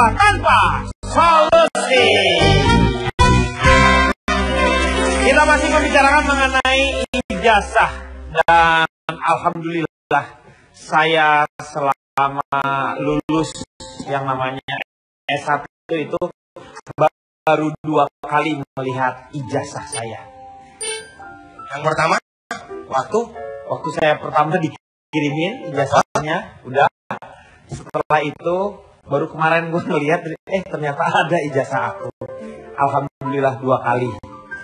masalah tanpa solusi. Kita masih membicarakan mengenai ijazah dan alhamdulillah saya selama lulus yang namanya S1 itu baru 2 kali melihat ijazah saya. Yang pertama, waktu saya pertama dikirimin ijazahnya, udah. Setelah itu baru kemarin gue ngelihat, ternyata ada ijazah aku. Alhamdulillah 2 kali.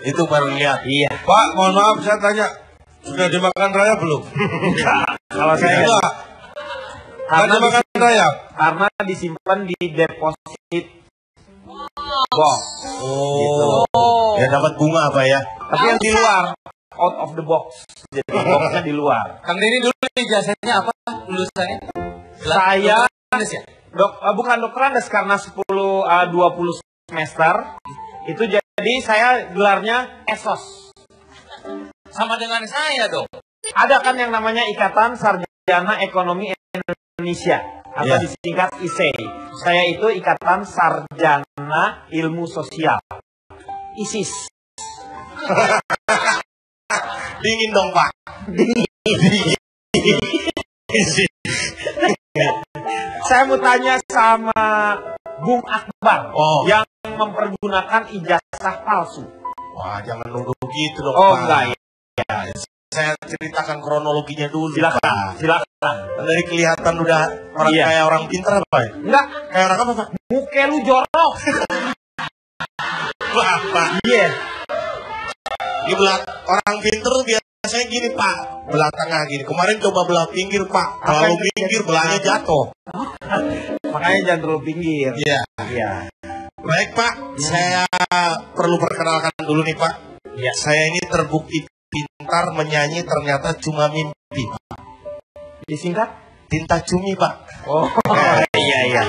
Itu baru lihat. Iya. Pak, mohon maaf saya tanya, sudah dimakan raya belum? Kalau saya karena dimakan raya, karena disimpan di deposit box. Oh, gitu. Ya dapat bunga apa ya? Tapi yang di luar, out of the box. Jadi boxnya di luar. Kang Denny dulu ijazahnya apa lulusannya? Saya ya? Bukan dokter Andes karena 20 semester. Itu jadi saya gelarnya ESOS. Sama dengan saya dong. Ada kan yang namanya Ikatan Sarjana Ekonomi Indonesia atau disingkat ISEI. Saya itu Ikatan Sarjana Ilmu Sosial. ISIS. Dingin dong Pak. Dingin. Saya mau tanya sama Bung Akbar yang mempergunakan ijazah palsu. Wah, jangan nuduh gitu dong Pak. Enggak ya. Saya ceritakan kronologinya dulu. Silakan. Dari kelihatan udah orang kayak orang pintar apa ya? Enggak. Kayak orang apa Pak? Muka lu jorok. Pak. Iya. Di orang pintar biasanya gini Pak, belah tengah gini. Kemarin coba belah pinggir Pak, terlalu pinggir belahnya jatuh. Makanya jangan terlalu pinggir. Iya. Baik Pak, saya perlu perkenalkan dulu nih Pak. Ya. Saya ini terbukti pintar menyanyi ternyata cuma mimpi Pak. Disingkat? Tinta cumi Pak. Oh iya.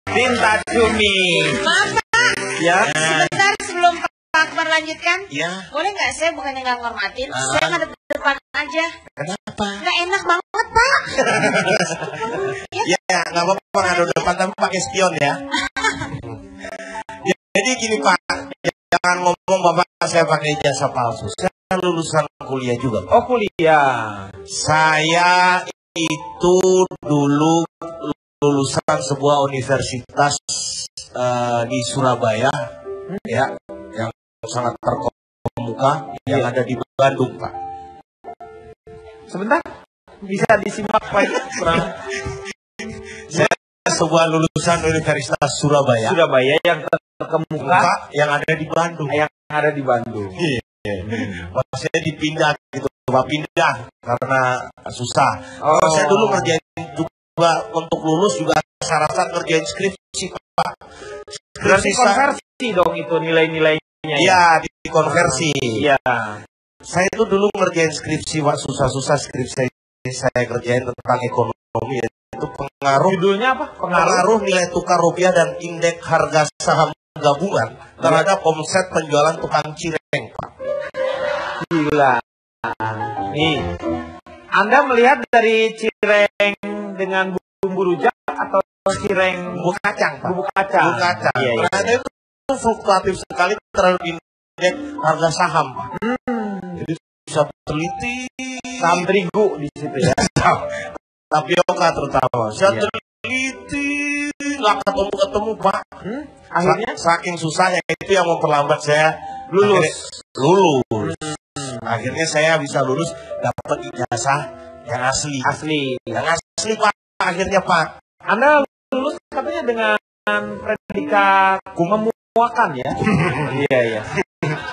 Tinta cumi. Maaf Pak. Ya. Sebentar sebelum Pak Akbar lanjutkan. Ya. Boleh nggak, saya bukannya nggak ngormatin, saya ngadep depan aja. Kenapa? Nggak enak banget Pak. Ya, nggak apa-apa ngadep depan tapi pakai spion ya. Jadi gini Pak, jangan ngomong Bapak saya pakai ijazah palsu. Saya lulusan kuliah juga Pak. Oh kuliah. Saya itu dulu lulusan sebuah universitas di Surabaya, ya, yang sangat terkemuka, yang ada di Bandung Pak. Sebentar, bisa disimak Pak? Saya sebuah lulusan universitas Surabaya. Surabaya yang terkemuka, yang ada di Bandung. Yang ada di Bandung. Iya. Saya dipindah gitu, Pak, pindah karena susah. Kalau saya dulu ngerjain juga untuk lulus juga syarat ngerjain skripsi Pak. Berarti konversi dong itu nilai-nilainya. Iya, dikonversi. Iya. Saya itu dulu ngerjain skripsi Pak, susah-susah skripsi saya kerjain tentang ekonomi, yaitu pengaruh. Judulnya apa? Pengaruh nilai tukar rupiah dan indeks harga saham gabungan terhadap omset penjualan tukang cireng Pak. Gila. Nih, Anda melihat dari cireng dengan bumbu rujak atau cireng bumbu kacang Pak? Bumbu kacang. Bumbu kacang. Iya. Ternyata itu fluktuatif sekali terhadap indeks harga saham Pak. Jadi bisa teliti. Saham terigu di situ ya. Tapioka terutama. Saya teliti, nggak ketemu Pak. Akhirnya saking susahnya itu yang memperlambat saya lulus. Akhirnya saya bisa lulus, dapat ijazah yang asli. Yang asli Pak. Akhirnya Pak. Anda lulus katanya dengan predikat memuakan ya? Iya.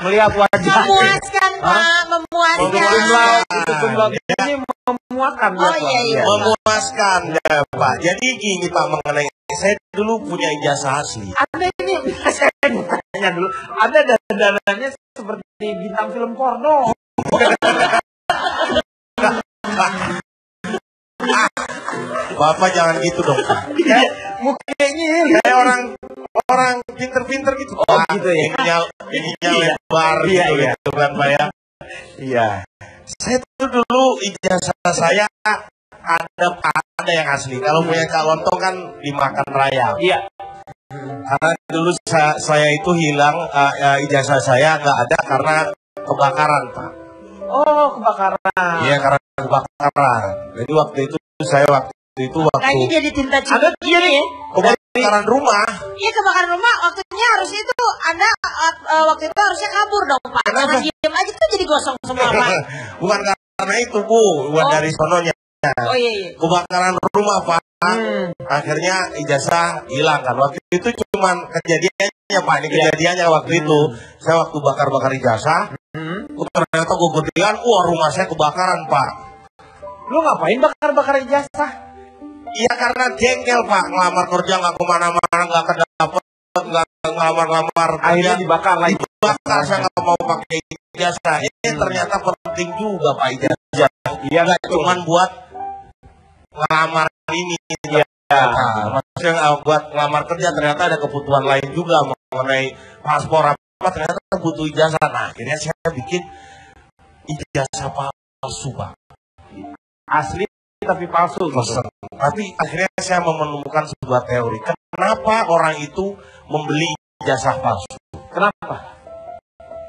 Melihat wajah. Memuaskan Pak, memuaskan. Ini memuaskan. Oh iya. Memuaskan ya Pak. Jadi gini Pak, mengenai saya dulu punya ijazah asli. Anda ini saya tanya dulu. Anda dandanannya seperti bintang film porno. Bapak jangan gitu dong Pak. Mukanya kayak orang pinter-pinter gitu. Oh gitu ya. Ininya lebar gitu kan Pak ya. Iya. Saya tuh dulu ijazah saya ada yang asli. Kalau punya calon tuh kan dimakan raya. Iya. Karena dulu saya itu hilang, ijazah saya nggak ada karena kebakaran, Pak. Oh, kebakaran. Iya, karena kebakaran. Jadi waktu itu Kayaknya jadi tinta Ada cinta ya. kebakaran rumah. Iya, kebakaran rumah. Waktunya harusnya itu Anda waktu itu harusnya kabur dong, Pak. Kenapa? Karena diem aja tuh jadi gosong semua, Pak. Bukan karena itu, Bu, bukan dari sononya. Oh iya. Kebakaran rumah, Pak. Akhirnya ijazah hilang kan. Waktu itu cuman kejadiannya, Pak. Ini kejadiannya waktu itu. Saya waktu bakar-bakar ijazah, ternyata gue gedean, rumah saya kebakaran, Pak. Lu ngapain bakar-bakar ijazah? Iya, karena jengkel, Pak. Ngelamar kerja nggak kemana-mana, nggak kedapet, nggak ngelamar-ngelamar. Akhirnya dibakar lagi. Dibakar, saya nggak mau pakai ijazah. Ini ternyata penting juga, Pak, ijazah. Iya, Nggak cuman buat ngelamar ini. Ya. Maksudnya buat ngelamar kerja ternyata ada kebutuhan lain juga mengenai paspor apa, ternyata butuh ijazah. Nah, akhirnya saya bikin ijazah palsu, Pak. Asli tapi palsu. Tapi akhirnya saya menemukan sebuah teori. Kenapa orang itu membeli ijazah palsu? Kenapa?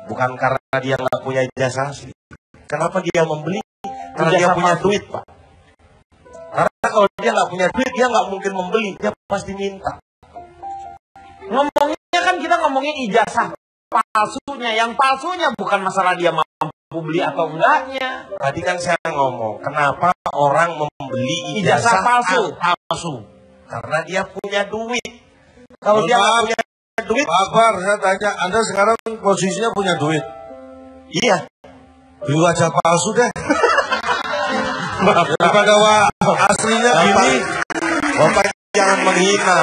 Bukan karena dia nggak punya ijazah asli. Kenapa dia membeli? Karena dia punya duit, Pak. Karena kalau dia nggak punya duit, dia nggak mungkin membeli. Dia pasti minta. Ngomongnya kan kita ngomongin ijazah palsunya. Yang palsunya bukan masalah dia mampu beli atau enggaknya. Tadi kan saya ngomong, kenapa orang membeli Ijazah palsu? Karena dia punya duit. Kalau dia nggak punya Duit, Pak Akbar, saya tanya, Anda sekarang posisinya punya duit? iya. Beli wajah palsu deh. Daripada aslinya gini. Bapak jangan menghina.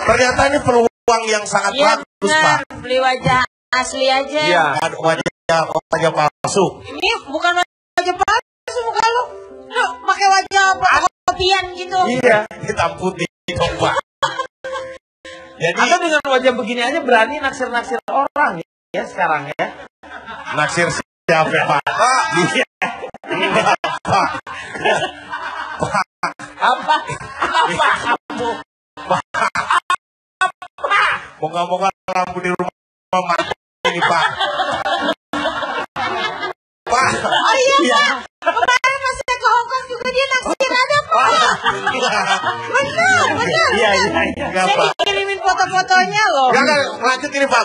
Ternyata ini peluang yang sangat Iya, bagus, benar. Pak. Beli wajah asli aja. Iya. Wajah palsu. Ini bukan wajah palsu muka lu. Lu pakai wajah kopian gitu. Iya. Hitam putih dong, Pak. Jadi Anda dengan wajah begini aja berani naksir-naksir orang ya sekarang ya. naksir siapa, Pak? Dia. Pak. Apa kamu? Moga-moga lampu di rumah mati ini, Pak. Pak. Oh iya, Pak. Kemarin pas saya ke Hongkong juga dia naksir ada, Pak. Benar. Iya. Enggak, Saya Pak. dikirimin foto-fotonya loh. Jangan lanjut ini, Pak.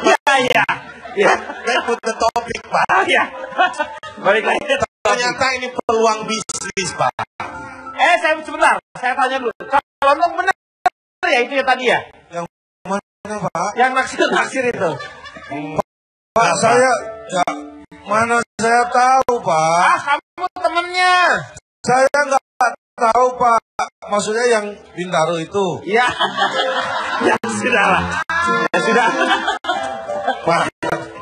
Iya. Saya put the topik, Pak. Iya. Balik lagi. Ternyata ini peluang bisnis, Pak. Saya sebentar. Saya tanya dulu. Kalau untuk benar ya itu ya tadi ya. Mana, Pak? Yang naksir itu. Pak, saya, ya, mana saya tahu, Pak. Kamu temennya. Saya nggak tahu, Pak. Maksudnya yang Bintaro itu. Iya. Ya sudah lah. Ya sudah. Pak,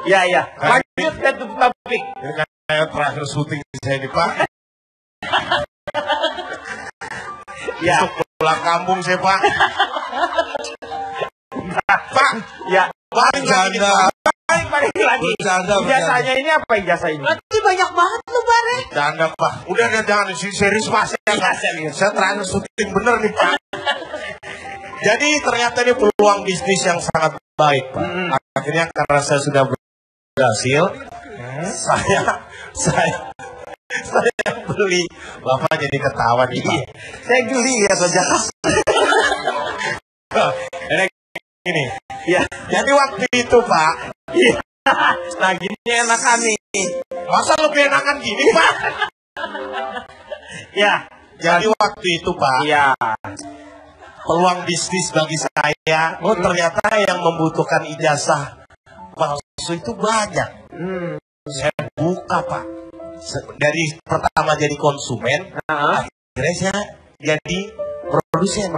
Ya. Lanjut ke topik. ini kayak terakhir syuting saya ini, Pak. Ya. Untuk pulang kampung saya, Pak. Pak, Ya. balik lagi, Bercanda. Pak. Balik lagi. Bercanda. Ijazahnya ini apa ijazah ini? Berarti banyak banget lu, Bare. Canda, Pak. Udah jangan serius, Pak. Saya terakhir syuting bener nih, Pak. Jadi ternyata ini peluang bisnis yang sangat baik, Pak. Akhirnya karena saya sudah berhasil, saya beli. Bapak jadi ketawa nih, Pak. Saya geli ya saja. Ini. Ya. Jadi waktu itu, Pak. Nah gini enakan nih. Masa lebih enakan gini, Pak? Ya. Jadi waktu itu, Pak. Iya. Peluang bisnis bagi saya, ternyata yang membutuhkan ijazah palsu itu banyak. Saya buka, Pak. Dari pertama jadi konsumen, akhirnya saya jadi produsen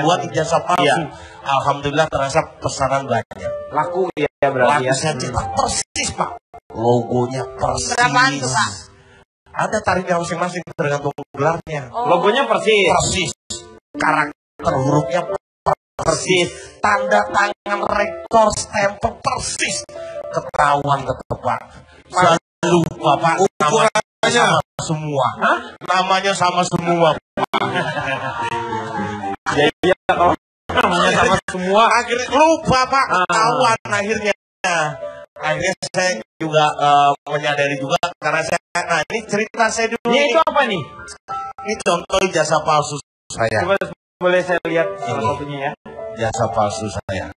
buat ijazah palsu. Iya. Alhamdulillah terasa pesanan banyak. Laku ya berarti ya. Saya cetak persis, Pak. Logonya persis. Berapaan tuh, Pak? Ada tarifnya masing-masing tergantung gelarnya. Logonya persis. Persis. Karakter hurufnya persis. Tanda tangan rektor stempel persis. Ketahuan ketebak. Saya lupa, Pak. Namanya sama semua. Namanya sama semua. Jadi ya kalau namanya sama sama semua. Akhirnya lupa Pak, ketahuan akhirnya. Akhirnya saya juga menyadari juga karena saya, nah ini cerita saya dulu. Ini itu apa nih? Ini contoh ijazah palsu saya. Coba boleh saya lihat salah satunya ya. Jasa palsu saya.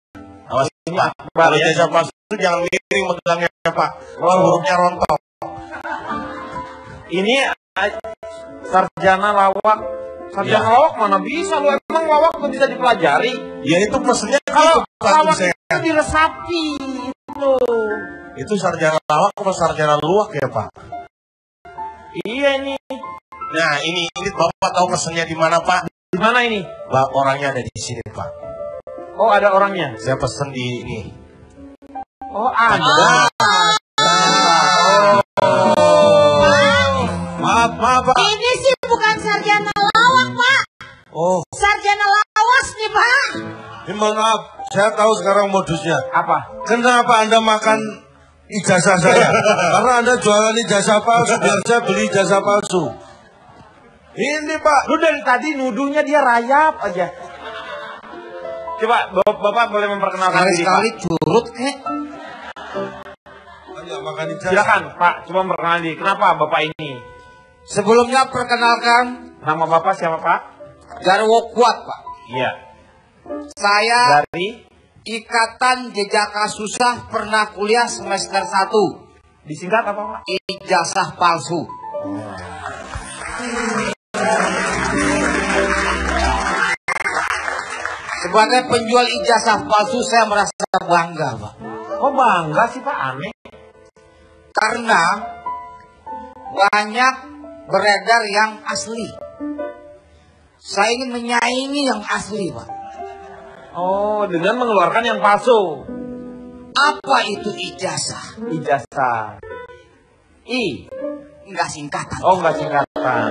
Awas Pak, kalau jasa palsu itu jangan miring megangnya Pak. Hurufnya rontok. Ini sarjana lawak. Sarjana lawak mana bisa lu, emang lawak tuh bisa dipelajari. Ya itu pesennya Kalau lawak saya. itu diresapi itu. Itu sarjana lawak atau sarjana luwak ya Pak? Iya ini. Nah ini Bapak tahu pesennya di mana Pak? Di mana ini? Orangnya ada di sini Pak. Oh ada orangnya. Saya pesen di ini. Oh ada. Maaf Pak. Ini sih bukan sarjana lawak, Pak. Oh, Sarjana lawas nih, Pak. Ini mohon maaf, saya tahu sekarang modusnya. Apa? Kenapa Anda makan ijazah saya? Karena Anda jualan ijazah palsu, biar saya beli ijazah palsu. Ini Pak. Lu dari tadi nuduhnya dia rayap aja. Coba Bapak boleh memperkenalkan diri Pak. Sekali curut kek. Anda makan ijazah. Silakan Pak, coba memperkenalkan diri. Kenapa Bapak ini? Sebelumnya perkenalkan, Nama Bapak siapa Pak? Jarwo Kuat Pak. Iya. Saya Dari Ikatan Jejaka Susah pernah kuliah semester 1. disingkat apa Pak? Ijazah palsu. Sebagai penjual ijazah palsu saya merasa bangga Pak. Oh bangga sih Pak, aneh. Karena banyak beredar yang asli. Saya ingin menyaingi yang asli Pak. Oh, dengan mengeluarkan yang palsu. Apa itu ijazah? Ijazah. Enggak singkatan. Oh enggak singkatan.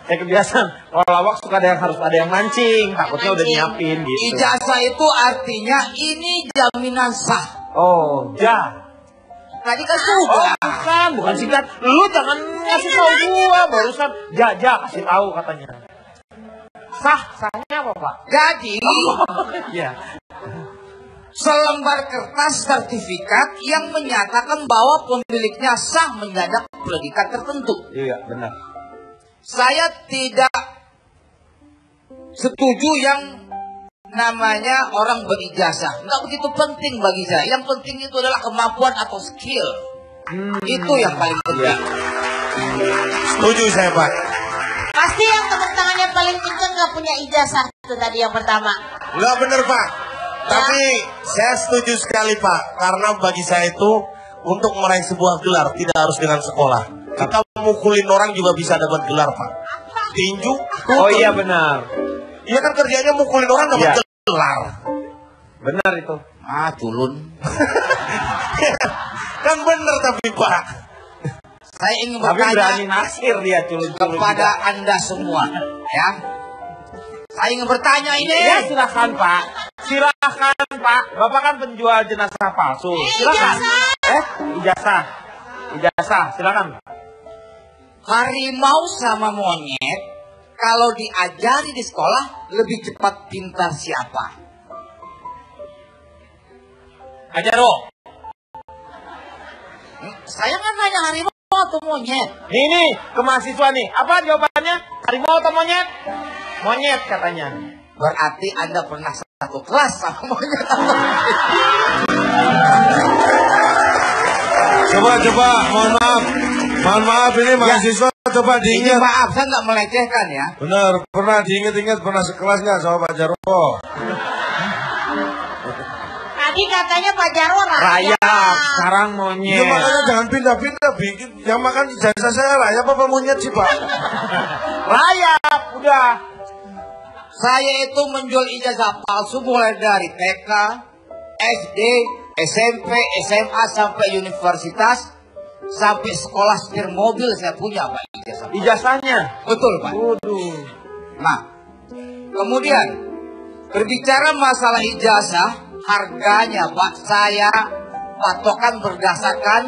Saya kebiasaan, kalau lawak suka harus ada yang mancing, takutnya udah nyiapin gitu. Ijazah itu artinya ini jaminan sah. Oh, Tadi kan Oh, sudah. bukan singkat. Lu jangan ngasih tahu gua barusan. Kasih tahu katanya. Sahnya apa Pak? Jadi Iya. selembar kertas sertifikat yang menyatakan bahwa pemiliknya sah menyandang predikat tertentu. Iya, benar. Saya tidak setuju yang namanya orang berijazah. Nggak begitu penting bagi saya. Yang penting itu adalah kemampuan atau skill. Itu yang paling penting. Setuju saya Pak. Pasti yang tepuk tangannya paling kenceng nggak punya ijazah itu tadi yang pertama. Enggak benar Pak. Tapi saya setuju sekali Pak. Karena bagi saya itu untuk meraih sebuah gelar tidak harus dengan sekolah. Kita mukulin orang juga bisa dapat gelar Pak. Tinju. Oh iya benar. Iya kan kerjanya mukulin orang dapat gelar. Benar itu. Culun. Kan benar tapi Pak. Saya ingin Tapi berani bertanya naksir dia culun-culun kepada juga. Anda semua, ya. Saya ingin bertanya ini. Ya silakan Pak. Silakan Pak. Bapak kan penjual jenazah palsu. Silakan. Ijazah. Silakan. Harimau sama monyet kalau diajari di sekolah lebih cepat pintar siapa? Ajaro. Saya kan nanya harimau atau monyet. Nih ke mahasiswa nih. Apa jawabannya? Harimau atau monyet? Monyet katanya. Berarti Anda pernah satu kelas sama monyet. Coba, mohon maaf ini mahasiswa coba Ini diingat. maaf, saya nggak melecehkan ya. Benar, pernah diingat-ingat pernah sekelas nggak sama Pak Jarwo? Tadi katanya Pak Jarwo Rayap. Sekarang Ya monyet. makanya jangan pindah-pindah bikin. Yang makan ijazah saya rayap apa monyet sih Pak? Rayap. Udah. Saya itu menjual ijazah palsu mulai dari TK, SD, SMP, SMA sampai universitas, sampai sekolah setir mobil saya punya Pak ijazah. Ijazahnya. Betul Pak. Waduh. Nah, kemudian berbicara masalah ijazah, harganya Pak saya patokan berdasarkan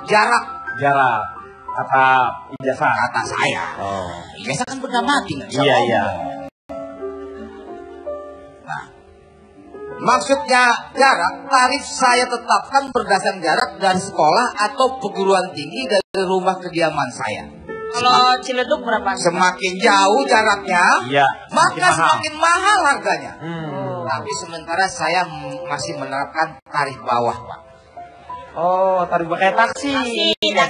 jarak Jarak. Kata ijazah. kata saya. Oh. Ijazah kan benda mati nggak bisa Iya, ngomong. iya. Maksudnya jarak, tarif saya tetapkan berdasarkan jarak dari sekolah atau perguruan tinggi dari rumah kediaman saya. Kalau Ciledug berapa? Semakin jauh jaraknya, Iya, maka semakin semakin mahal harganya. Hmm. Tapi sementara saya masih menerapkan tarif bawah, Pak. Oh, tarif kayak taksi. Kayak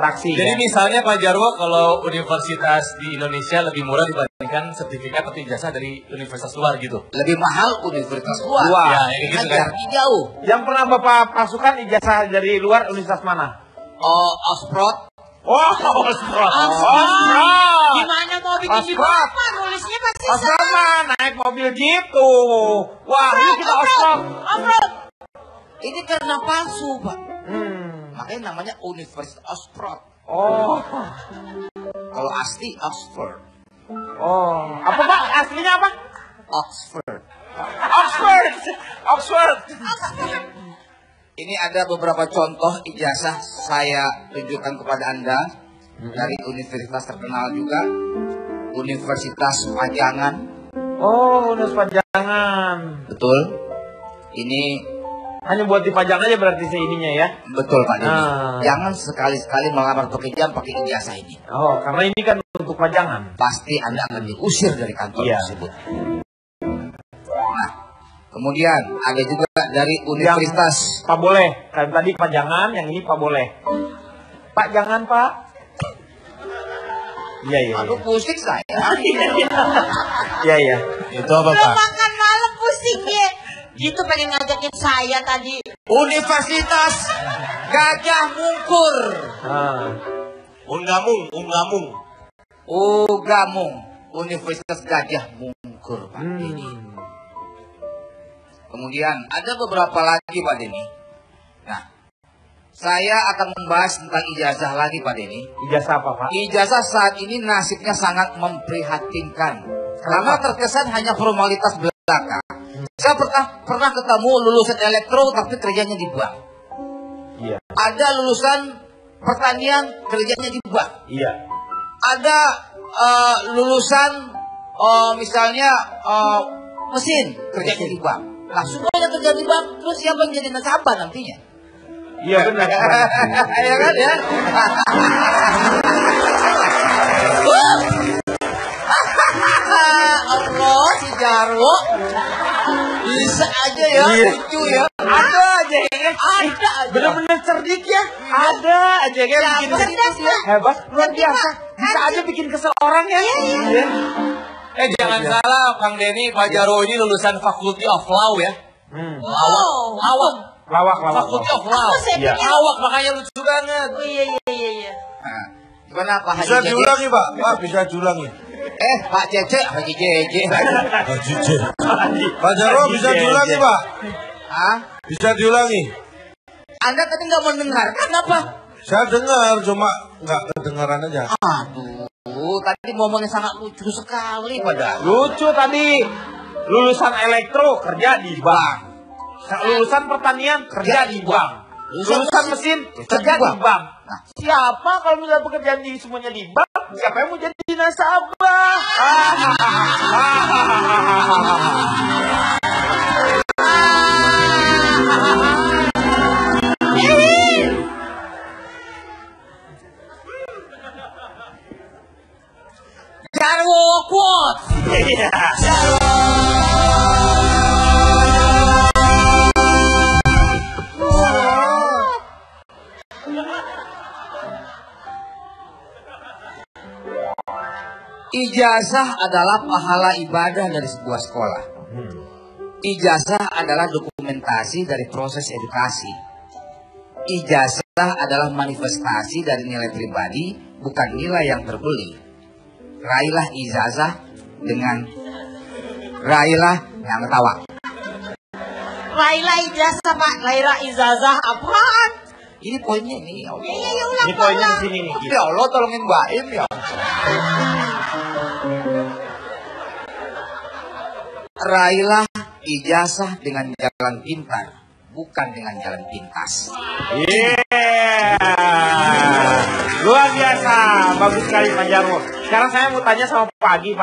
taksi. Jadi ya? misalnya Pak Jarwo, kalau universitas di Indonesia lebih murah dibandingkan sertifikat atau ijazah dari universitas luar gitu. Lebih mahal universitas luar. Luar. Ya, ini gitu kan. Jaraknya jauh. Yang pernah Bapak pasukan ijazah dari luar universitas mana? Oh, Oxford. Oh, Oxford. Gimana mau bikin di apa? Nulisnya pasti Oxford mah naik mobil jeep tuh. Wah, ini kita Oxford. Ini karena palsu, Pak. Hmm. Makanya namanya Universitas Oxford. Oh. Kalau asli Oxford. Oh. Apa Pak? Aslinya apa? Oxford. Oxford. Oxford. Ini ada beberapa contoh ijazah saya tunjukkan kepada Anda dari universitas terkenal juga. Universitas Pajangan. Oh, Universitas Pajangan. Betul. Ini Hanya buat dipajang aja berarti ininya ya. betul, Pak Denny. Ah. Jangan sekali-sekali melamar pekerjaan pakai ijazah ini. Oh, karena ini kan untuk pajangan. Pasti Anda akan diusir dari kantor Iya. tersebut. Nah, kemudian ada juga dari universitas. Pak boleh. Kan tadi pajangan, yang ini Pak boleh. Pak jangan Pak. Iya iya. Aduh, pusing saya. Iya iya. Itu apa Belum Pak? makan malam pusing ya. Gitu pengen ngajakin saya tadi. Universitas Gajah Mungkur. Ah. Ungamung. Ugamung. Universitas Gajah Mungkur, Pak Hmm. Denny. Kemudian ada beberapa lagi, Pak Denny. Nah, saya akan membahas tentang ijazah lagi, Pak Denny. Ijazah apa Pak? Ijazah saat ini nasibnya sangat memprihatinkan. Karena terkesan hanya formalitas belaka. Saya pernah ketemu lulusan elektro tapi kerjanya di bank. Iya. Ada lulusan pertanian kerjanya di bank. Iya. Ada lulusan misalnya mesin kerjanya di bank. Nah, semuanya kerja di bank, terus siapa yang jadi nasabah nantinya? Iya benar. Ya kan ya? Allah, si Jarwo bisa aja ya, lucu ya. Ada aja ya. Ada aja. Benar-benar cerdik ya. Ada aja kan bikin cerdas, Pak. hebat luar biasa. Bisa aja bikin kesel orang ya. Iya. Jangan salah Kang Denny, Pak Jarwo ini lulusan Faculty of Law ya. Lawak. Lawak. Faculty of Law. Iya. Lawak makanya lucu banget. Iya. Nah, gimana Pak Bisa Haji Jeje? diulangi Pak. Pak bisa diulangi. Pak Cece, Haji Jeje. Pak Jarwo bisa diulangi Pak. Hah? Bisa diulangi. Anda tadi nggak mendengarkan apa? Saya dengar cuma nggak kedengaran aja. Aduh, tadi ngomongnya sangat lucu sekali padahal. Lucu tadi. Lulusan elektro kerja di bank. Lulusan pertanian kerja di bank. Lulusan mesin kerja di bank. Nah, siapa kalau misalnya pekerjaan di semuanya di bank? Siapa yang mau jadi nasabah? Jarwo quotes. Iya. Ijazah adalah pahala ibadah dari sebuah sekolah. Ijazah adalah dokumentasi dari proses edukasi. Ijazah adalah manifestasi dari nilai pribadi, bukan nilai yang terbeli. Raihlah ijazah dengan yang ketawa. Laila ijazah Pak. Laila ijazah apaan? Ini poinnya nih. Ya Allah. Iya ulang. Ini poinnya di sini nih. Ya Allah, tolongin Mbak Im ya. Raihlah ijazah dengan jalan pintar, bukan dengan jalan pintas. Iya. Luar biasa. Bagus sekali Pak Jarwo. Sekarang saya mau tanya sama Pak Agi, Pak.